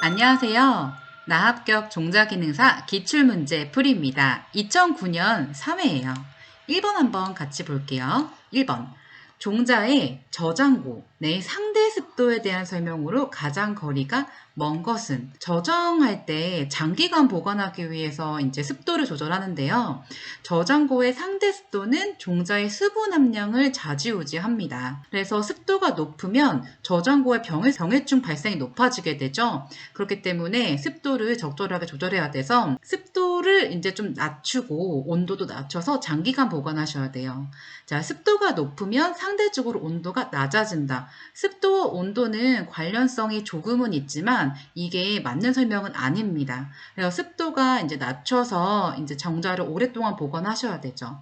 안녕하세요. 나합격 종자기능사 기출문제 풀이입니다. 2009년 3회예요. 1번 한번 같이 볼게요. 1번. 종자의 저장고 내 상대 습도에 대한 설명으로 가장 거리가 먼 것은 저장할 때 장기간 보관하기 위해서 이제 습도를 조절하는데요. 저장고의 상대 습도는 종자의 수분 함량을 좌지우지합니다. 그래서 습도가 높으면 저장고의 병해충 발생이 높아지게 되죠. 그렇기 때문에 습도를 적절하게 조절해야 돼서 습도를 이제 좀 낮추고 온도도 낮춰서 장기간 보관하셔야 돼요. 자, 습도가 높으면 상대적으로 온도가 낮아진다. 습도와 온도는 관련성이 조금은 있지만 이게 맞는 설명은 아닙니다. 그래서 습도가 이제 낮춰서 이제 종자를 오랫동안 보관하셔야 되죠.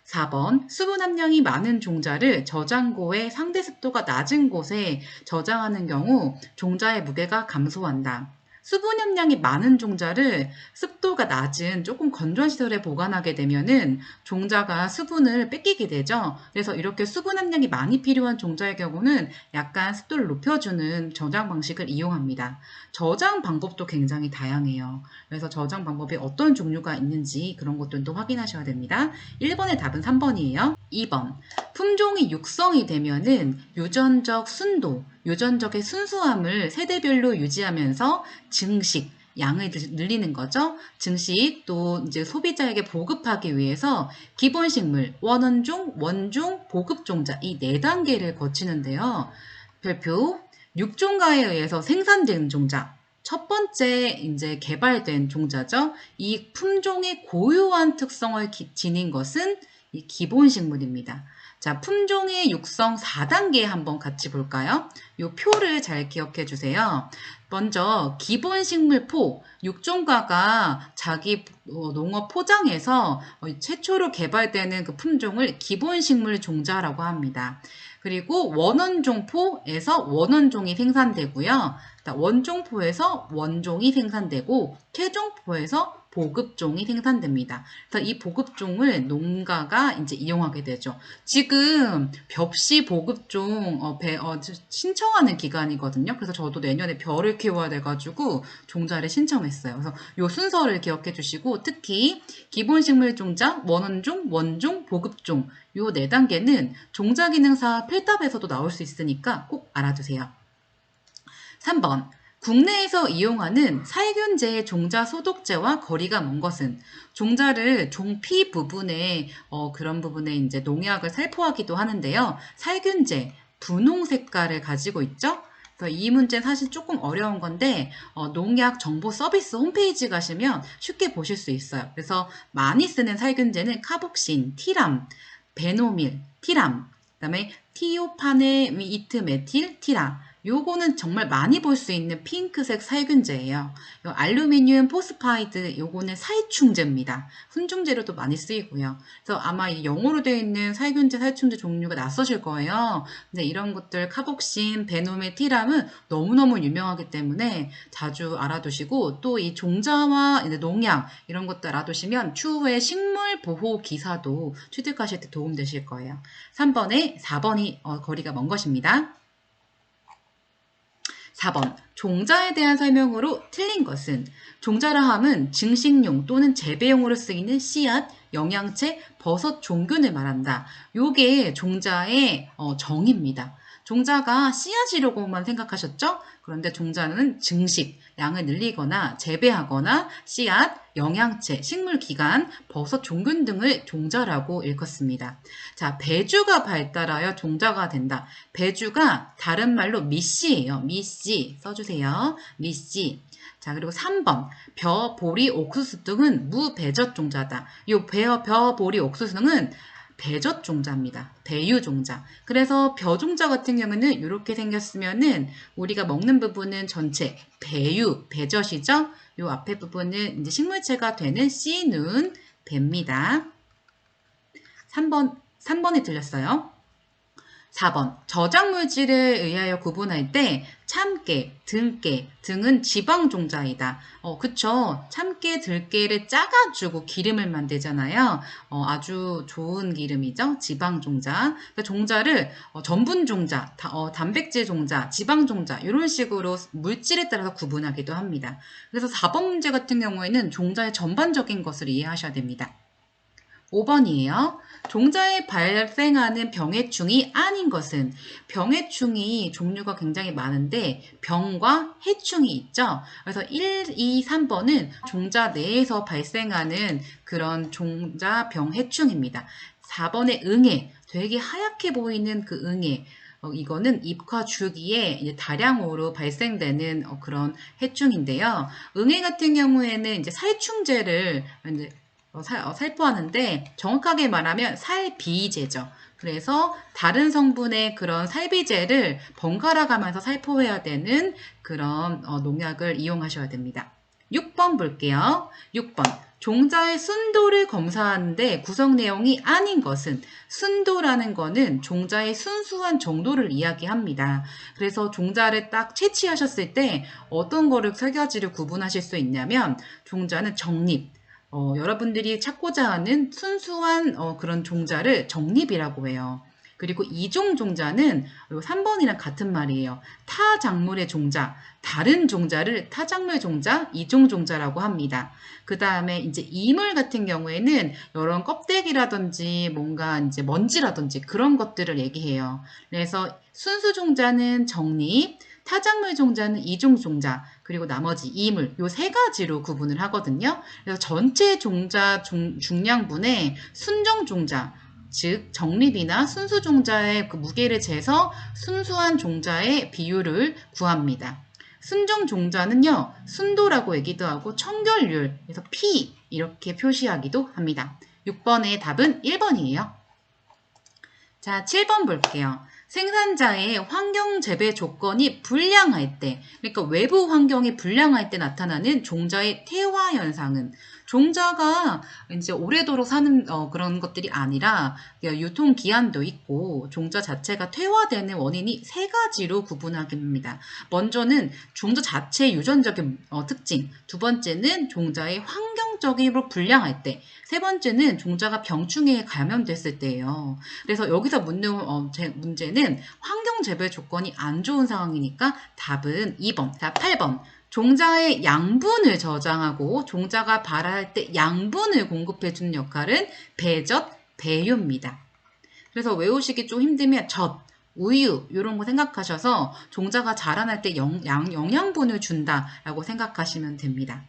4번 수분 함량이 많은 종자를 저장고의 상대 습도가 낮은 곳에 저장하는 경우 종자의 무게가 감소한다. 수분 함량이 많은 종자를 습도가 낮은 조금 건조한 시설에 보관하게 되면은 종자가 수분을 뺏기게 되죠. 그래서 이렇게 수분 함량이 많이 필요한 종자의 경우는 약간 습도를 높여주는 저장 방식을 이용합니다. 저장 방법도 굉장히 다양해요. 그래서 저장 방법이 어떤 종류가 있는지 그런 것들도 확인하셔야 됩니다. 1번의 답은 3번이에요. 2번. 품종이 육성이 되면은 유전적 순도, 유전적의 순수함을 세대별로 유지하면서 증식, 양을 늘리는 거죠. 증식 또 이제 소비자에게 보급하기 위해서 기본식물, 원원종, 원종, 보급종자 이 4단계를 거치는데요. 별표 육종가에 의해서 생산된 종자. 첫 번째 이제 개발된 종자죠. 이 품종의 고유한 특성을 지닌 것은 이 기본식물입니다. 자, 품종의 육성 4단계 한번 같이 볼까요? 이 표를 잘 기억해 주세요. 먼저 기본식물포, 육종가가 자기 농업 포장에서 최초로 개발되는 그 품종을 기본식물 종자라고 합니다. 그리고 원원종포에서 원원종이 생산되고요. 원종포에서 원종이 생산되고 최종포에서 보급종이 생산됩니다. 그래서 이 보급종을 농가가 이제 이용하게 되죠. 지금 벽시 보급종 신청하는 기간이거든요. 그래서 저도 내년에 벼를 키워야 돼가지고 종자를 신청했어요. 그래서 이 순서를 기억해 주시고 특히 기본식물 종자, 원원종, 원종, 보급종 이 4단계는 종자기능사 필답에서도 나올 수 있으니까 꼭 알아두세요. 3번. 국내에서 이용하는 살균제 종자 소독제와 거리가 먼 것은 종자를 종피 부분에 그런 부분에 이제 농약을 살포하기도 하는데요. 살균제 분홍 색깔을 가지고 있죠. 그래서 이 문제는 사실 조금 어려운 건데 농약 정보 서비스 홈페이지 가시면 쉽게 보실 수 있어요. 그래서 많이 쓰는 살균제는 카복신, 티람, 베노밀, 티람, 그다음에 티오파네미이트 메틸, 티라. 요거는 정말 많이 볼 수 있는 핑크색 살균제예요. 요 알루미늄 포스파이드 요거는 살충제입니다. 훈증제로도 많이 쓰이고요. 그래서 아마 이 영어로 되어 있는 살균제, 살충제 종류가 낯서실 거예요. 근데 이런 것들 카복신, 베노밀, 티람은 너무너무 유명하기 때문에 자주 알아두시고 또 이 종자와 농약 이런 것들 알아두시면 추후에 식물 보호 기사도 취득하실 때 도움되실 거예요. 3번에 4번이 거리가 먼 것입니다. 4번. 종자에 대한 설명으로 틀린 것은 종자라 함은 증식용 또는 재배용으로 쓰이는 씨앗, 영양체, 버섯 종균을 말한다. 요게 종자의 정의입니다. 종자가 씨앗이라고만 생각하셨죠? 그런데 종자는 증식, 양을 늘리거나 재배하거나 씨앗, 영양체, 식물기관, 버섯 종균 등을 종자라고 일컫습니다. 자, 배주가 발달하여 종자가 된다. 배주가 다른 말로 미씨예요. 미씨 써주세요. 미씨. 자, 그리고 3번. 벼, 보리, 옥수수 등은 무배젖 종자다. 요 벼, 보리, 옥수수 등은 배젖 종자입니다. 배유 종자. 그래서 벼 종자 같은 경우는 이렇게 생겼으면은 우리가 먹는 부분은 전체 배유, 배젖이죠. 요 앞에 부분은 이제 식물체가 되는 씨눈 배입니다. 3번이 틀렸어요. 4번 저장물질에 의하여 구분할 때 참깨, 등깨 등은 지방종자이다. 그쵸. 참깨, 들깨를 짜가지고 기름을 만들잖아요. 아주 좋은 기름이죠. 지방종자. 그러니까 종자를 전분종자, 단백질 종자, 지방종자 이런 식으로 물질에 따라서 구분하기도 합니다. 그래서 4번 문제 같은 경우에는 종자의 전반적인 것을 이해하셔야 됩니다. 5번이에요. 종자에 발생하는 병해충이 아닌 것은 병해충이 종류가 굉장히 많은데 병과 해충이 있죠. 그래서 1, 2, 3번은 종자 내에서 발생하는 그런 종자 병해충입니다. 4번의 응애, 되게 하얗게 보이는 그 응애. 이거는 잎과 줄기에 이제 다량으로 발생되는 그런 해충인데요. 응애 같은 경우에는 이제 살충제를 이제 살포하는데 정확하게 말하면 살비제죠. 그래서 다른 성분의 그런 살비제를 번갈아 가면서 살포해야 되는 그런 농약을 이용하셔야 됩니다. 6번 볼게요. 6번. 종자의 순도를 검사하는데 구성 내용이 아닌 것은 순도라는 거는 종자의 순수한 정도를 이야기합니다. 그래서 종자를 딱 채취하셨을 때 어떤 거를 세 가지를 구분하실 수 있냐면 종자는 정립, 여러분들이 찾고자 하는 순수한 그런 종자를 정립이라고 해요. 그리고 이종 종자는 3번이랑 같은 말이에요. 타 작물의 종자, 다른 종자를 타작물 종자, 이종 종자라고 합니다. 그 다음에 이제 이물 같은 경우에는 이런 껍데기라든지 뭔가 이제 먼지라든지 그런 것들을 얘기해요. 그래서 순수 종자는 정립, 타작물 종자는 이종 종자, 그리고 나머지 이물, 요 세 가지로 구분을 하거든요. 그래서 전체 종자 중량분의 순정 종자, 즉 정립이나 순수 종자의 그 무게를 재서 순수한 종자의 비율을 구합니다. 순정 종자는요, 순도라고 얘기도 하고 청결률, 그래서 P 이렇게 표시하기도 합니다. 6번의 답은 1번이에요. 자, 7번 볼게요. 생산자의 환경 재배 조건이 불량할 때, 그러니까 외부 환경이 불량할 때 나타나는 종자의 퇴화 현상은 종자가 이제 오래도록 사는 그런 것들이 아니라 유통 기한도 있고 종자 자체가 퇴화되는 원인이 세 가지로 구분하기입니다. 먼저는 종자 자체의 유전적인 특징, 두 번째는 종자의 환경적으로 불량할 때, 세 번째는 종자가 병충해에 감염됐을 때예요. 그래서 여기서 묻는 문제는 환경 재배 조건이 안 좋은 상황이니까 답은 2번. 자, 8번. 종자의 양분을 저장하고 종자가 발화할 때 양분을 공급해주는 역할은 배젖, 배유입니다. 그래서 외우시기 좀 힘들면 젖, 우유 이런 거 생각하셔서 종자가 자라날 때 영양분을 준다라고 생각하시면 됩니다.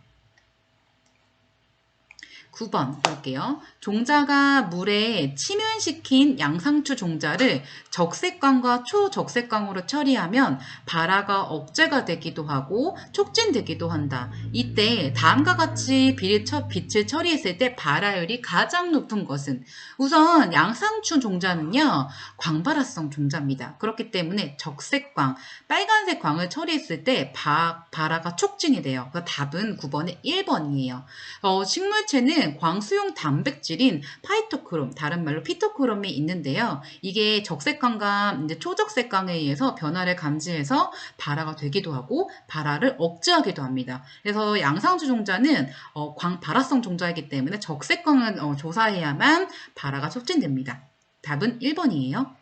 9번 볼게요. 종자가 물에 침연시킨 양상추 종자를 적색광과 초적색광으로 처리하면 발화가 억제가 되기도 하고 촉진되기도 한다. 이때 다음과 같이 빛을 처리했을 때 발화율이 가장 높은 것은 우선 양상추 종자는요. 광발화성 종자입니다. 그렇기 때문에 적색광, 빨간색 광을 처리했을 때 발화가 촉진이 돼요. 그래서 답은 9번의 1번이에요. 식물체는 광수용 단백질인 파이토크롬, 다른 말로 피토크롬이 있는데요. 이게 적색광과 이제 초적색광에 의해서 변화를 감지해서 발화가 되기도 하고 발화를 억제하기도 합니다. 그래서 양상추 종자는 발화성 종자이기 때문에 적색광을 조사해야만 발화가 촉진됩니다. 답은 1번이에요.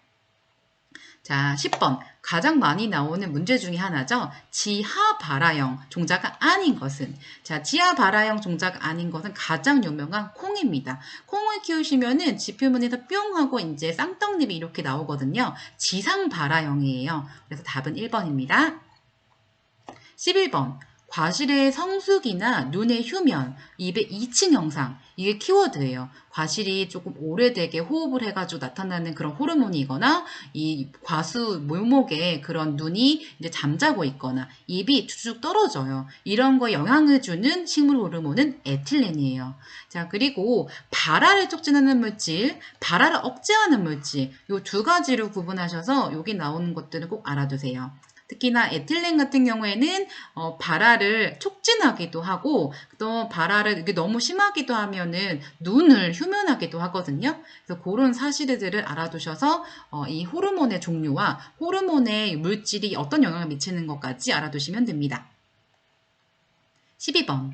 자, 10번. 가장 많이 나오는 문제 중에 하나죠. 지하 발화형 종자가 아닌 것은. 자, 지하 발화형 종자가 아닌 것은 가장 유명한 콩입니다. 콩을 키우시면은 지표면에서 뿅 하고 이제 쌍떡잎이 이렇게 나오거든요. 지상 발화형이에요. 그래서 답은 1번입니다. 11번. 과실의 성숙이나 눈의 휴면, 입의 이층 형상, 이게 키워드예요. 과실이 조금 오래되게 호흡을 해가지고 나타나는 그런 호르몬이거나 이 과수 묘목에 그런 눈이 이제 잠자고 있거나 입이 쭉쭉 떨어져요. 이런 거 영향을 주는 식물 호르몬은 에틸렌이에요. 자, 그리고 발화를 촉진하는 물질, 발화를 억제하는 물질, 이 두 가지로 구분하셔서 여기 나오는 것들을 꼭 알아두세요. 특히나 에틸렌 같은 경우에는 발화를 촉진하기도 하고 또 발화를 이게 너무 심하기도 하면은 눈을 휴면하기도 하거든요. 그래서 그런 사실들을 알아두셔서 이 호르몬의 종류와 호르몬의 물질이 어떤 영향을 미치는 것까지 알아두시면 됩니다. 12번.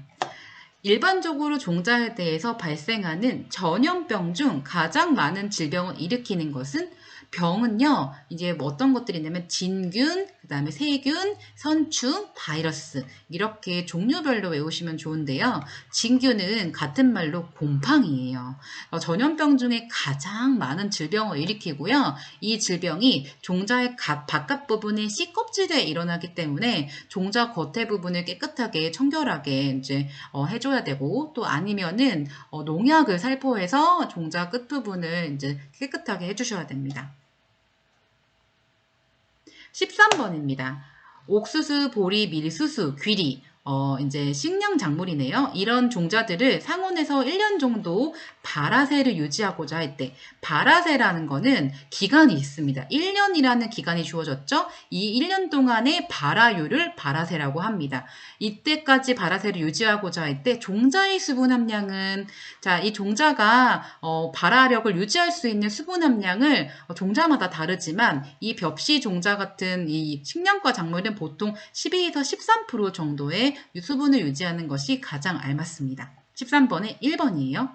일반적으로 종자에 대해서 발생하는 전염병 중 가장 많은 질병을 일으키는 것은 병은요, 이제 뭐 어떤 것들이 있냐면 진균, 그 다음에 세균, 선충, 바이러스 이렇게 종류별로 외우시면 좋은데요. 진균은 같은 말로 곰팡이에요. 전염병 중에 가장 많은 질병을 일으키고요. 이 질병이 종자의 바깥 부분의 씨 껍질에 일어나기 때문에 종자 겉에 부분을 깨끗하게 청결하게 이제 해줘야 되고 또 아니면은 농약을 살포해서 종자 끝 부분을 이제 깨끗하게 해주셔야 됩니다. 13번입니다. 옥수수, 보리, 밀수수, 귀리, 이제 식량 작물이네요. 이런 종자들을 상온에서 1년 정도 발화세를 유지하고자 할 때, 발화세라는 거는 기간이 있습니다. 1년이라는 기간이 주어졌죠? 이 1년 동안의 발화율을 발화세라고 합니다. 이때까지 발화세를 유지하고자 할 때 종자의 수분 함량은, 자, 이 종자가 발화력을 유지할 수 있는 수분 함량을 종자마다 다르지만 이 벽시 종자 같은 이 식량과 작물은 보통 12에서 13% 정도의 수분을 유지하는 것이 가장 알맞습니다. 13번에 1번이에요.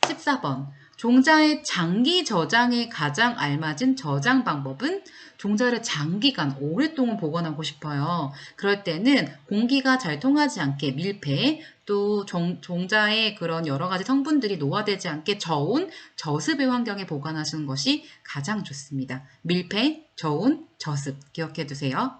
14번. 종자의 장기 저장에 가장 알맞은 저장 방법은 종자를 장기간 오랫동안 보관하고 싶어요. 그럴 때는 공기가 잘 통하지 않게 밀폐, 또 종자의 그런 여러 가지 성분들이 노화되지 않게 저온, 저습의 환경에 보관하시는 것이 가장 좋습니다. 밀폐, 저온, 저습 기억해 두세요.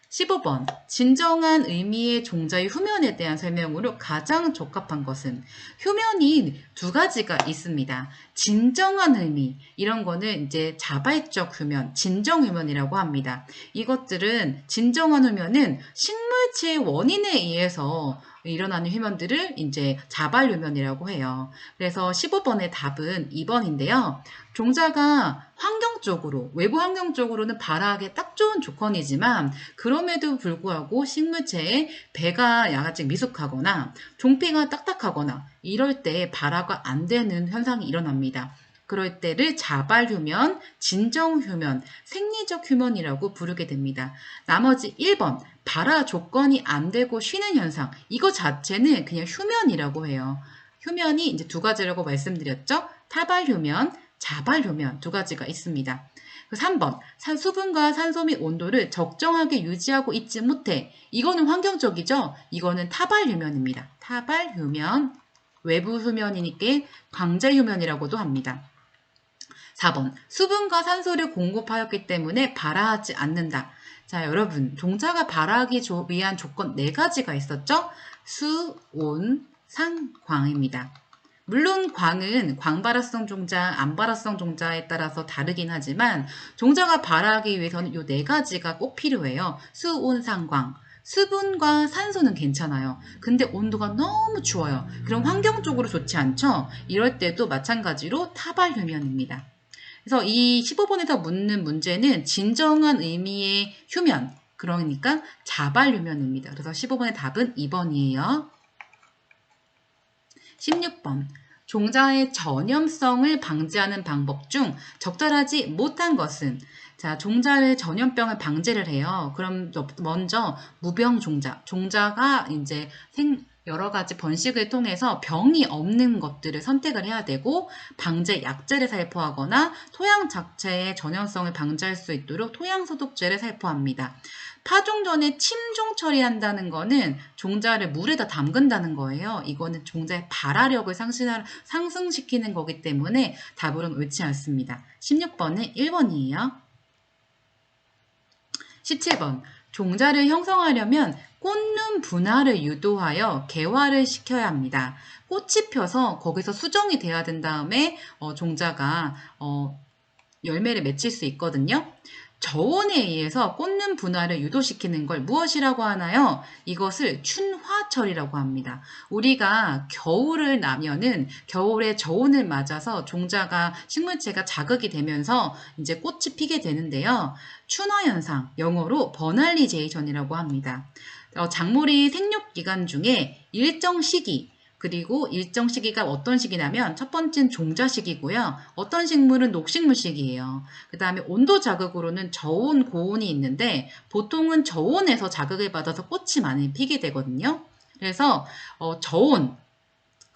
15번. 진정한 의미의 종자의 휴면에 대한 설명으로 가장 적합한 것은 휴면이 두 가지가 있습니다. 진정한 의미, 이런 거는 이제 자발적 휴면, 진정 휴면이라고 합니다. 이것들은 진정한 휴면은 식물체의 원인에 의해서 일어나는 휴면들을 이제 자발 휴면이라고 해요. 그래서 15번의 답은 2번인데요. 종자가 환경적으로, 외부 환경적으로는 발화하기 딱 좋은 조건이지만 그럼에도 불구하고 식물체의 배가 약간 미숙하거나 종피가 딱딱하거나 이럴 때 발화가 안 되는 현상이 일어납니다. 그럴 때를 자발휴면, 진정휴면, 생리적 휴면이라고 부르게 됩니다. 나머지 1번, 발화 조건이 안 되고 쉬는 현상, 이거 자체는 그냥 휴면이라고 해요. 휴면이 이제 두 가지라고 말씀드렸죠? 타발휴면, 자발휴면 두 가지가 있습니다. 3번, 수분과 산소 및 온도를 적정하게 유지하고 있지 못해. 이거는 환경적이죠? 이거는 타발휴면입니다. 타발휴면, 외부 휴면이니까 강제휴면이라고도 합니다. 4번, 수분과 산소를 공급하였기 때문에 발화하지 않는다. 자, 여러분, 종자가 발화하기 위한 조건 4가지가 있었죠? 수, 온, 상, 광입니다. 물론 광은 광발화성 종자, 안발화성 종자에 따라서 다르긴 하지만 종자가 발화하기 위해서는 이 4가지가 꼭 필요해요. 수, 온, 상, 광. 수분과 산소는 괜찮아요. 근데 온도가 너무 추워요. 그럼 환경적으로 좋지 않죠? 이럴 때도 마찬가지로 타발휴면입니다. 그래서 이 15번에서 묻는 문제는 진정한 의미의 휴면, 그러니까 자발휴면입니다. 그래서 15번의 답은 2번이에요. 16번. 종자의 전염성을 방지하는 방법 중 적절하지 못한 것은, 자, 종자의 전염병을 방지를 해요. 그럼 먼저 무병 종자, 종자가 이제 여러 가지 번식을 통해서 병이 없는 것들을 선택을 해야 되고 방제 약제를 살포하거나 토양 자체의 전염성을 방지할 수 있도록 토양 소독제를 살포합니다. 파종 전에 침종 처리한다는 거는 종자를 물에다 담근다는 거예요. 이거는 종자의 발화력을 상승시키는 거기 때문에 답으로는 옳지 않습니다. 16번은 1번이에요. 17번. 종자를 형성하려면 꽃눈 분화를 유도하여 개화를 시켜야 합니다. 꽃이 펴서 거기서 수정이 돼야 된 다음에 종자가 열매를 맺힐 수 있거든요. 저온에 의해서 꽂는 분화를 유도시키는 걸 무엇이라고 하나요? 이것을 춘화철이라고 합니다. 우리가 겨울을 나면은 겨울에 저온을 맞아서 종자가 식물체가 자극이 되면서 이제 꽃이 피게 되는데요. 춘화 현상, 영어로 버널리제이션이라고 합니다. 작물이 생육 기간 중에 일정 시기 그리고 일정 시기가 어떤 시기냐면 첫 번째는 종자 시기고요. 어떤 식물은 녹식물 시기예요. 그 다음에 온도 자극으로는 저온, 고온이 있는데 보통은 저온에서 자극을 받아서 꽃이 많이 피게 되거든요. 그래서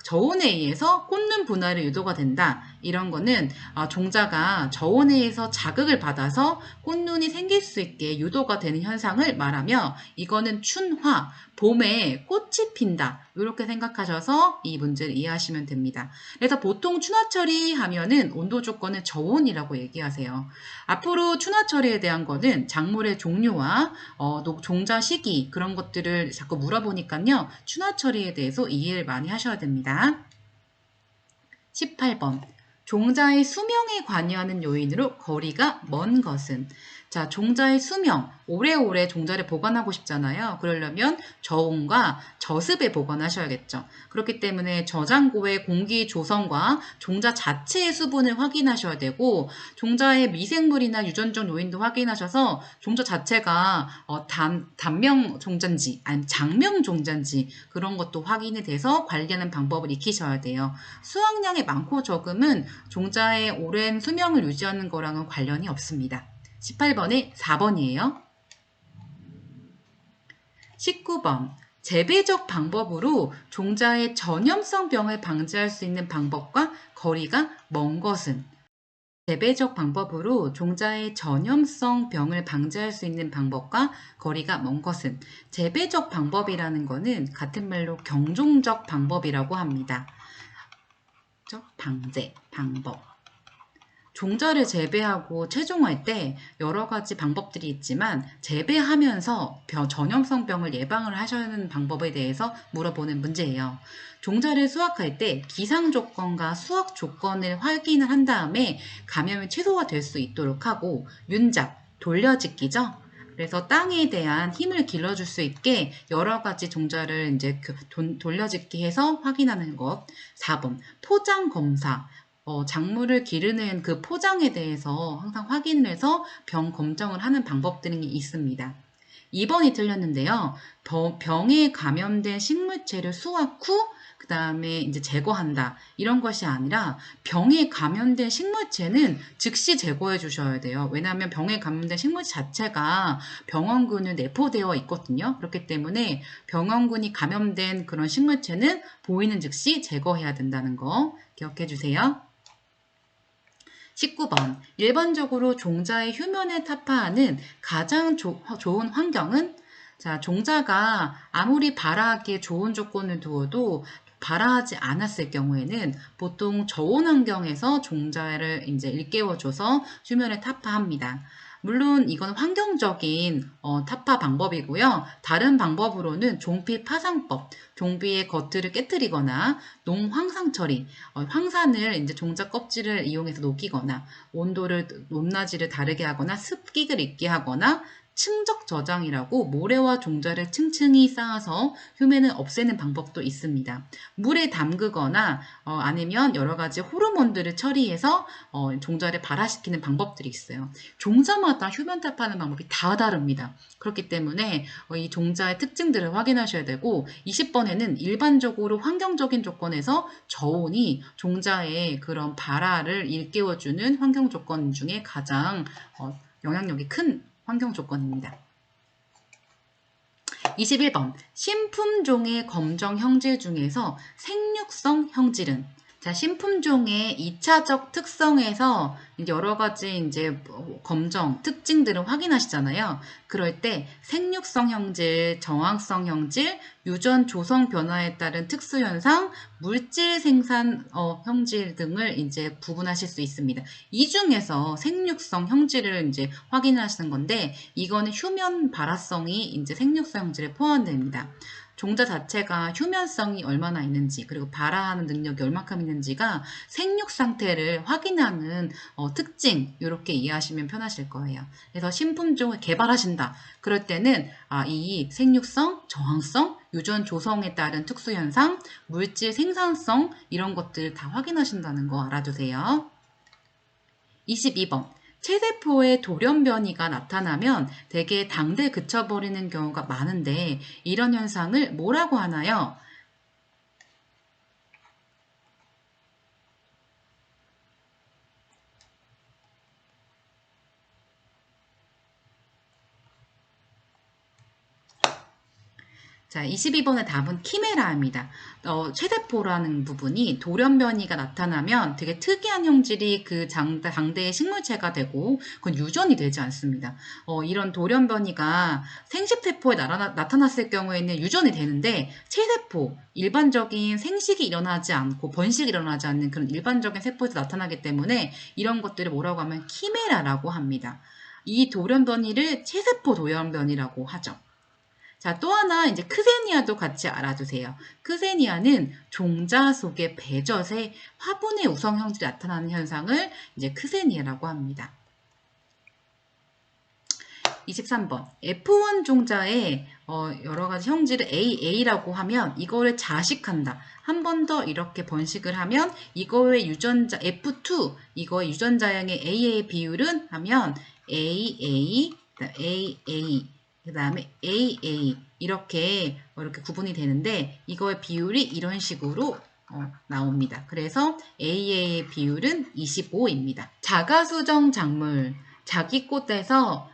저온에 의해서 꽂는 분화를 유도가 된다. 이런 거는 종자가 저온에 의해서 자극을 받아서 꽃눈이 생길 수 있게 유도가 되는 현상을 말하며 이거는 춘화, 봄에 꽃이 핀다. 이렇게 생각하셔서 이 문제를 이해하시면 됩니다. 그래서 보통 춘화철이 하면은 온도 조건은 저온이라고 얘기하세요. 앞으로 춘화철에 대한 거는 작물의 종류와 종자 시기 그런 것들을 자꾸 물어보니까요. 춘화철에 대해서 이해를 많이 하셔야 됩니다. 18번. 종자의 수명에 관여하는 요인으로 거리가 먼 것은? 자, 종자의 수명, 오래오래 종자를 보관하고 싶잖아요. 그러려면 저온과 저습에 보관하셔야겠죠. 그렇기 때문에 저장고의 공기 조성과 종자 자체의 수분을 확인하셔야 되고 종자의 미생물이나 유전적 요인도 확인하셔서 종자 자체가 단명 종자인지 아니면 장명 종자인지 그런 것도 확인이 돼서 관리하는 방법을 익히셔야 돼요. 수확량의 많고 적음은 종자의 오랜 수명을 유지하는 거랑은 관련이 없습니다. 18번에 4번이에요. 19번. 재배적 방법으로 종자의 전염성 병을 방지할 수 있는 방법과 거리가 먼 것은? 재배적 방법으로 종자의 전염성 병을 방지할 수 있는 방법과 거리가 먼 것은? 재배적 방법이라는 것은 같은 말로 경종적 방법이라고 합니다. 방제, 방법. 종자를 재배하고 채종할 때 여러 가지 방법들이 있지만 재배하면서 전염성 병을 예방을 하셔는 방법에 대해서 물어보는 문제예요. 종자를 수확할 때 기상 조건과 수확 조건을 확인을 한 다음에 감염이 최소화될 수 있도록 하고 윤작, 돌려짓기죠. 그래서 땅에 대한 힘을 길러줄 수 있게 여러 가지 종자를 이제 돌려짓기 해서 확인하는 것. 4번 포장 검사. 작물을 기르는 그 포장에 대해서 항상 확인을 해서 병 검정을 하는 방법들이 있습니다. 2번이 틀렸는데요. 병에 감염된 식물체를 수확 후 그 다음에 이제 제거한다. 이런 것이 아니라 병에 감염된 식물체는 즉시 제거해 주셔야 돼요. 왜냐하면 병에 감염된 식물체 자체가 병원균을 내포되어 있거든요. 그렇기 때문에 병원균이 감염된 그런 식물체는 보이는 즉시 제거해야 된다는 거 기억해 주세요. 19번. 일반적으로 종자의 휴면을 타파하는 가장 좋은 환경은? 자, 종자가 아무리 발화하기에 좋은 조건을 두어도 발화하지 않았을 경우에는 보통 저온 환경에서 종자를 이제 일깨워줘서 휴면을 타파합니다. 물론 이건 환경적인 타파 방법이고요. 다른 방법으로는 종피 파상법, 종비의 겉을 깨뜨리거나 농황상 처리, 황산을 이제 종자 껍질을 이용해서 녹이거나 높낮이를 다르게 하거나 습기를 있게 하거나 층적 저장이라고 모래와 종자를 층층이 쌓아서 휴면을 없애는 방법도 있습니다. 물에 담그거나 아니면 여러 가지 호르몬들을 처리해서 종자를 발화시키는 방법들이 있어요. 종자마다 휴면 타파하는 방법이 다 다릅니다. 그렇기 때문에 이 종자의 특징들을 확인하셔야 되고 20번에는 일반적으로 환경적인 조건에서 저온이 종자의 그런 발화를 일깨워주는 환경 조건 중에 가장 영향력이 큰 환경 조건입니다. 21번. 신품종의 검정 형질 중에서 생육성 형질은? 자, 신품종의 2차적 특성에서 여러 가지 이제 검정 특징들을 확인하시잖아요. 그럴 때 생육성 형질, 정황성 형질, 유전 조성 변화에 따른 특수 현상, 물질 생산 형질 등을 이제 구분하실 수 있습니다. 이 중에서 생육성 형질을 이제 확인하시는 건데 이거는 휴면 발화성이 이제 생육성 형질에 포함됩니다. 종자 자체가 휴면성이 얼마나 있는지 그리고 발화하는 능력이 얼마큼 있는지가 생육 상태를 확인하는 특징 이렇게 이해하시면 편하실 거예요. 그래서 신품종을 개발하신다. 그럴 때는 이 생육성, 저항성, 유전 조성에 따른 특수 현상, 물질 생산성 이런 것들 다 확인하신다는 거 알아두세요. 22번. 체세포에 돌연 변이가 나타나면 대개 당대 그쳐버리는 경우가 많은데 이런 현상을 뭐라고 하나요? 자, 22번의 답은 키메라입니다. 체세포라는 부분이 돌연 변이가 나타나면 되게 특이한 형질이 그 당대의 식물체가 되고 그건 유전이 되지 않습니다. 이런 돌연 변이가 생식세포에 나타났을 경우에는 유전이 되는데 체세포, 일반적인 생식이 일어나지 않고 번식이 일어나지 않는 그런 일반적인 세포에서 나타나기 때문에 이런 것들을 뭐라고 하면 키메라라고 합니다. 이 돌연 변이를 체세포 돌연 변이라고 하죠. 자, 또 하나 이제 크세니아도 같이 알아두세요. 크세니아는 종자 속의 배젖에 화분의 우성 형질이 나타나는 현상을 이제 크세니아라고 합니다. 23번. F1 종자의 여러 가지 형질을 AA라고 하면 이거를 자식한다. 한 번 더 이렇게 번식을 하면 이거의 유전자 F2, 이거의 유전자량의 AA 비율은 하면 AA, AA, 그 다음에 AA 이렇게 구분이 되는데 이거의 비율이 이런 식으로 나옵니다. 그래서 AA의 비율은 25입니다. 자가수정 작물, 자기 꽃에서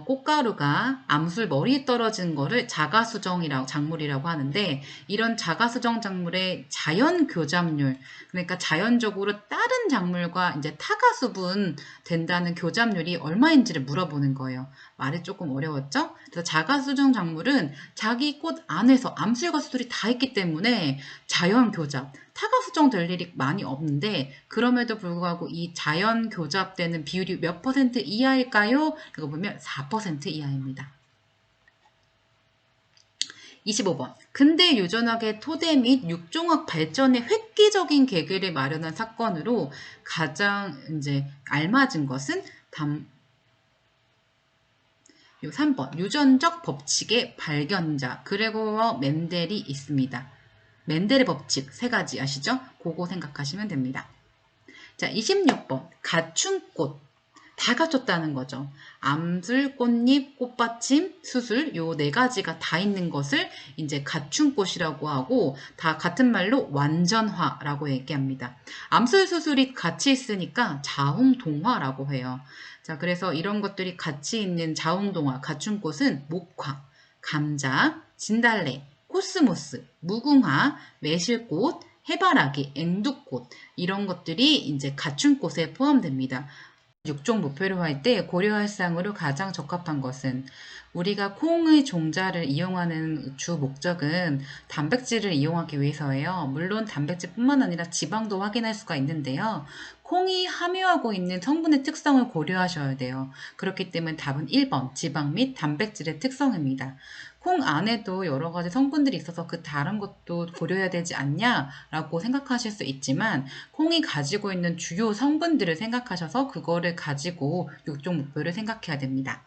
꽃가루가 암술 머리에 떨어진 거를 자가수정이라고 작물이라고 하는데 이런 자가수정 작물의 자연 교잡률 그러니까 자연적으로 다른 작물과 이제 타가수분 된다는 교잡률이 얼마인지를 물어보는 거예요. 말이 조금 어려웠죠? 그래서 자가수정 작물은 자기 꽃 안에서 암술과 수술이 다 있기 때문에 자연 교잡 타가 수정될 일이 많이 없는데 그럼에도 불구하고 이 자연 교잡되는 비율이 몇 퍼센트 이하일까요? 이거 보면 4% 이하입니다. 25번. 근대 유전학의 토대 및 육종학 발전의 획기적인 계기를 마련한 사건으로 가장 이제 알맞은 것은 3번. 유전적 법칙의 발견자 그레고어 멘델이 있습니다. 멘델의 법칙 3가지 아시죠? 그거 생각하시면 됩니다. 자, 26번. 갖춘꽃. 다 갖췄다는 거죠. 암술, 꽃잎, 꽃받침, 수술 요 4가지가 다 있는 것을 이제 갖춘꽃이라고 하고 다 같은 말로 완전화라고 얘기합니다. 암술, 수술이 같이 있으니까 자웅동화라고 해요. 자, 그래서 이런 것들이 같이 있는 자웅동화, 갖춘꽃은 목화, 감자, 진달래, 코스모스, 무궁화, 매실꽃, 해바라기, 앵두꽃 이런 것들이 이제 갖춘꽃에 포함됩니다. 육종 목표로 할 때 고려할 사항으로 가장 적합한 것은 우리가 콩의 종자를 이용하는 주 목적은 단백질을 이용하기 위해서예요. 물론 단백질뿐만 아니라 지방도 확인할 수가 있는데요. 콩이 함유하고 있는 성분의 특성을 고려하셔야 돼요. 그렇기 때문에 답은 1번 지방 및 단백질의 특성입니다. 콩 안에도 여러 가지 성분들이 있어서 그 다른 것도 고려해야 되지 않냐라고 생각하실 수 있지만 콩이 가지고 있는 주요 성분들을 생각하셔서 그거를 가지고 육종 목표를 생각해야 됩니다.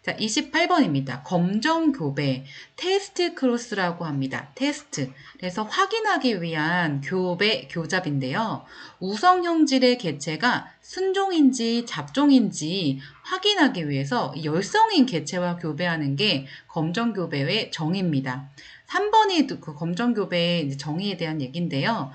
자, 28번입니다. 검정교배, 테스트 크로스라고 합니다. 테스트. 그래서 확인하기 위한 교배, 교잡인데요. 우성형질의 개체가 순종인지 잡종인지 확인하기 위해서 열성인 개체와 교배하는 게 검정교배의 정의입니다. 3번이 그 검정교배의 정의에 대한 얘기인데요.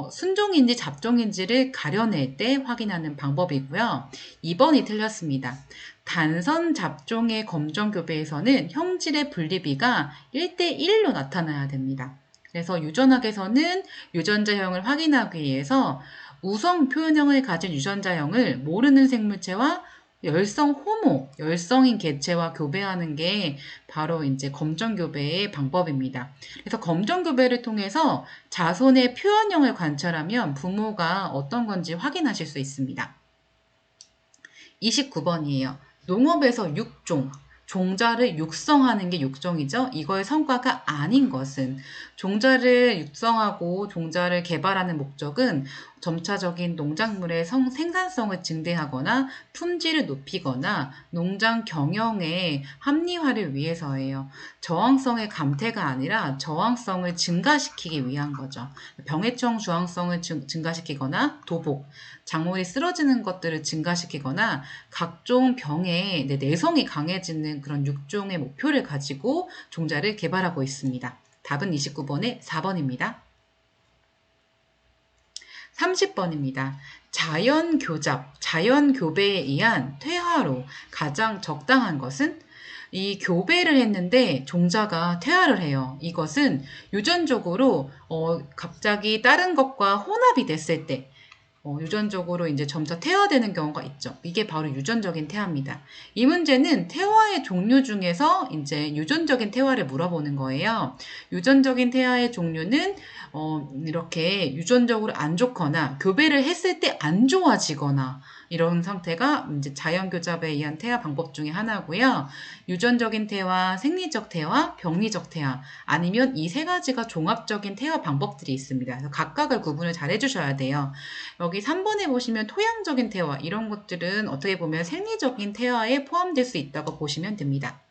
순종인지 잡종인지를 가려낼 때 확인하는 방법이고요. 2번이 틀렸습니다. 단선 잡종의 검정교배에서는 형질의 분리비가 1대1로 나타나야 됩니다. 그래서 유전학에서는 유전자형을 확인하기 위해서 우성 표현형을 가진 유전자형을 모르는 생물체와 열성 호모, 열성인 개체와 교배하는 게 바로 이제 검정교배의 방법입니다. 그래서 검정교배를 통해서 자손의 표현형을 관찰하면 부모가 어떤 건지 확인하실 수 있습니다. 29번이에요. 농업에서 육종, 종자를 육성하는 게 육종이죠. 이거의 성과가 아닌 것은 종자를 육성하고 종자를 개발하는 목적은 점차적인 농작물의 생산성을 증대하거나 품질을 높이거나 농장 경영의 합리화를 위해서예요. 저항성의 감퇴가 아니라 저항성을 증가시키기 위한 거죠. 병해충 저항성을 증가시키거나 도복, 작물이 쓰러지는 것들을 증가시키거나 각종 병의 내성이 강해지는 그런 육종의 목표를 가지고 종자를 개발하고 있습니다. 답은 29번의 4번입니다. 30번입니다. 자연교잡, 자연교배에 의한 퇴화로 가장 적당한 것은 이 교배를 했는데 종자가 퇴화를 해요. 이것은 유전적으로 갑자기 다른 것과 혼합이 됐을 때 유전적으로 이제 점차 퇴화되는 경우가 있죠. 이게 바로 유전적인 퇴화입니다. 이 문제는 퇴화의 종류 중에서 이제 유전적인 퇴화를 물어보는 거예요. 유전적인 퇴화의 종류는 이렇게 유전적으로 안 좋거나 교배를 했을 때 안 좋아지거나 이런 상태가 이제 자연교잡에 의한 퇴화 방법 중에 하나고요. 유전적인 퇴화, 생리적 퇴화, 병리적 퇴화 아니면 이 세 가지가 종합적인 퇴화 방법들이 있습니다. 그래서 각각을 구분을 잘 해주셔야 돼요. 여기 3번에 보시면 토양적인 퇴화 이런 것들은 어떻게 보면 생리적인 퇴화에 포함될 수 있다고 보시면 됩니다.